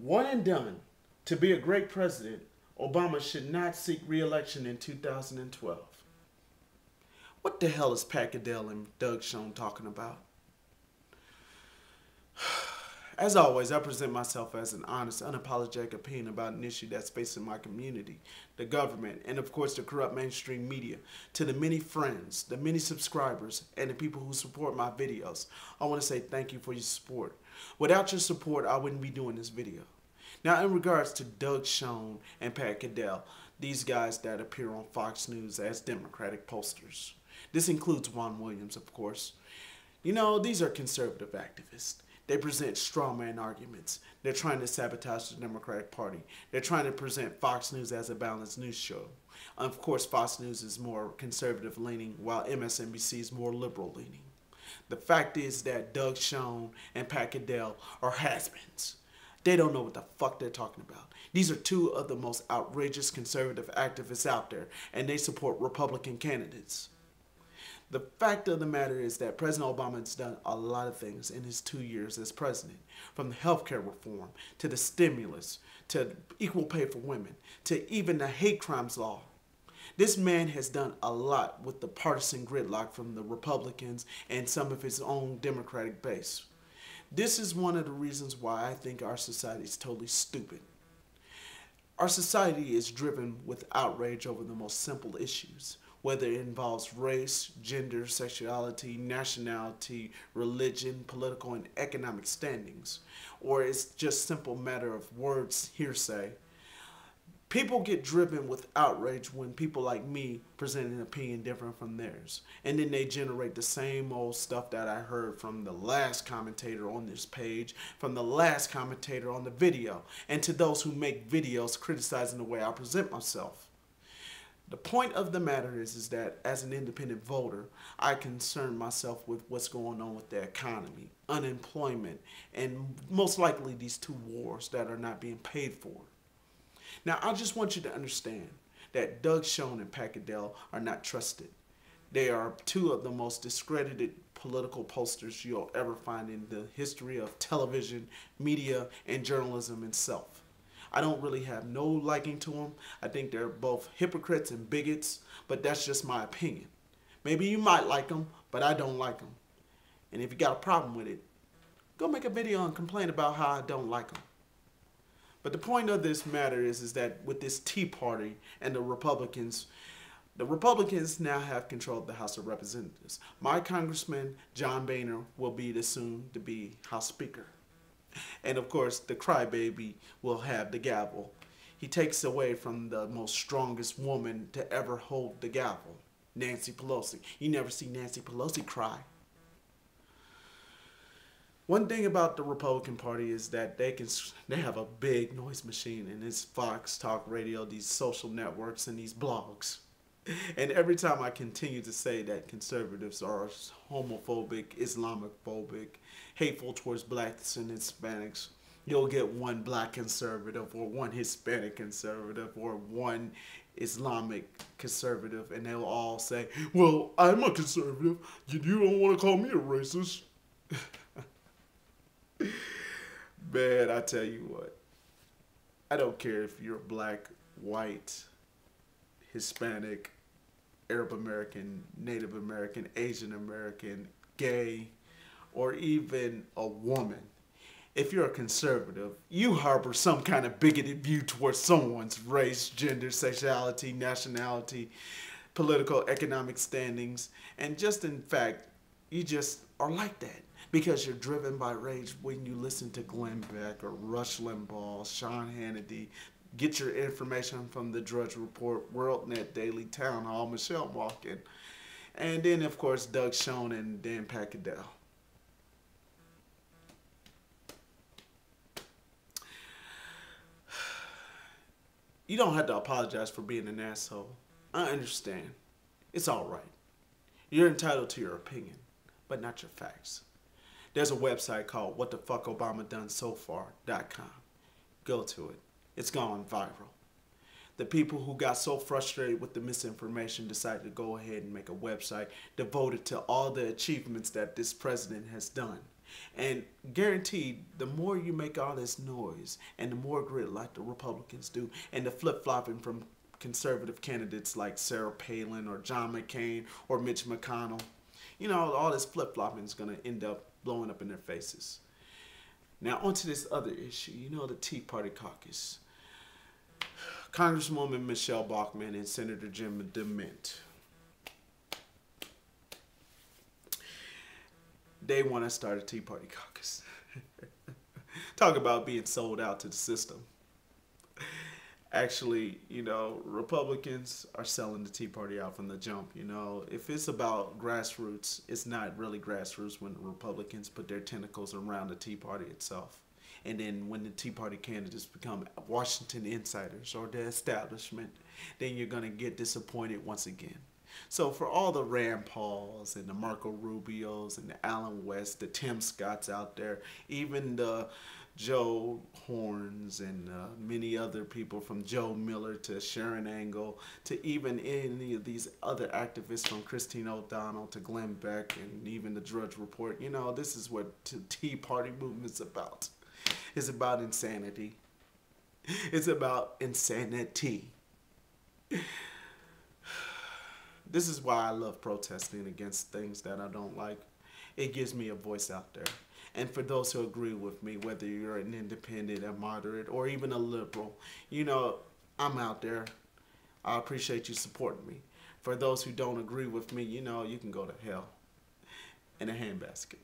One and done. To be a great president, Obama should not seek re-election in 2012. What the hell is Pat Caddell and Doug Schoen talking about? As always, I present myself as an honest, unapologetic opinion about an issue that's facing my community, the government, and of course the corrupt mainstream media. To the many friends, the many subscribers, and the people who support my videos, I want to say thank you for your support. Without your support, I wouldn't be doing this video. Now, in regards to Doug Schoen and Pat Caddell, these guys that appear on Fox News as Democratic pollsters. This includes Juan Williams, of course. You know, these are conservative activists. They present straw man arguments. They're trying to sabotage the Democratic Party. They're trying to present Fox News as a balanced news show. Of course, Fox News is more conservative leaning, while MSNBC is more liberal leaning. The fact is that Doug Schoen and Pat Caddell are has-beens. They don't know what the fuck they're talking about. These are two of the most outrageous conservative activists out there, and they support Republican candidates. The fact of the matter is that President Obama has done a lot of things in his 2 years as president, from the healthcare reform, to the stimulus, to equal pay for women, to even the hate crimes law. This man has done a lot with the partisan gridlock from the Republicans and some of his own Democratic base. This is one of the reasons why I think our society is totally stupid. Our society is driven with outrage over the most simple issues, whether it involves race, gender, sexuality, nationality, religion, political and economic standings, or it's just a simple matter of words hearsay. People get driven with outrage when people like me present an opinion different from theirs. And then they generate the same old stuff that I heard from the last commentator on this page, from the last commentator on the video, and to those who make videos criticizing the way I present myself. The point of the matter is that as an independent voter, I concern myself with what's going on with the economy, unemployment, and most likely these two wars that are not being paid for. Now, I just want you to understand that Doug Schoen and Pat Caddell are not trusted. They are two of the most discredited political pollsters you'll ever find in the history of television, media, and journalism itself. I don't really have no liking to them. I think they're both hypocrites and bigots, but that's just my opinion. Maybe you might like them, but I don't like them. And if you got a problem with it, go make a video and complain about how I don't like them. But the point of this matter is that with this Tea Party and the Republicans now have control of the House of Representatives. My Congressman, John Boehner, will be the soon-to-be House Speaker. And of course, the crybaby will have the gavel. He takes away from the most strongest woman to ever hold the gavel, Nancy Pelosi. You never see Nancy Pelosi cry. One thing about the Republican Party is that they have a big noise machine, and it's Fox, talk radio, these social networks, and these blogs. And every time I continue to say that conservatives are homophobic, Islamophobic, hateful towards blacks and Hispanics, you'll get one black conservative or one Hispanic conservative or one Islamic conservative, and they'll all say, well, I'm a conservative. You don't want to call me a racist. Man, I tell you what, I don't care if you're black, white, Hispanic, Arab American, Native American, Asian American, gay, or even a woman. If you're a conservative, you harbor some kind of bigoted view towards someone's race, gender, sexuality, nationality, political, economic standings, and just in fact, you just are like that. Because you're driven by rage when you listen to Glenn Beck or Rush Limbaugh, Sean Hannity, get your information from the Drudge Report, WorldNet Daily, Town Hall, Michele Bachmann, and then of course Doug Schoen and then Pat Caddell. You don't have to apologize for being an asshole. I understand. It's all right. You're entitled to your opinion, but not your facts. There's a website called whatthefuckobamadonесofar.com. Go to it. It's gone viral. The people who got so frustrated with the misinformation decided to go ahead and make a website devoted to all the achievements that this president has done. And guaranteed, the more you make all this noise and the more grit like the Republicans do, and the flip-flopping from conservative candidates like Sarah Palin or John McCain or Mitch McConnell, you know, all this flip-flopping is going to end up blowing up in their faces. Now, onto this other issue, you know, the Tea Party Caucus. Congresswoman Michele Bachmann and Senator Jim DeMint, they want to start a Tea Party Caucus. Talk about being sold out to the system. Actually, you know, Republicans are selling the Tea Party out from the jump. You know, if it's about grassroots, it's not really grassroots when Republicans put their tentacles around the Tea Party itself. And then when the Tea Party candidates become Washington insiders or the establishment, then you're going to get disappointed once again. So for all the Rand Pauls and the Marco Rubios and the Alan West, the Tim Scotts out there, even the Joe Horns and many other people, from Joe Miller to Sharon Angle to even any of these other activists, from Christine O'Donnell to Glenn Beck and even the Drudge Report, you know, this is what the Tea Party movement is about. It's about insanity. It's about insanity. This is why I love protesting against things that I don't like. It gives me a voice out there. And for those who agree with me, whether you're an independent, a moderate, or even a liberal, you know, I'm out there. I appreciate you supporting me. For those who don't agree with me, you know, you can go to hell in a handbasket.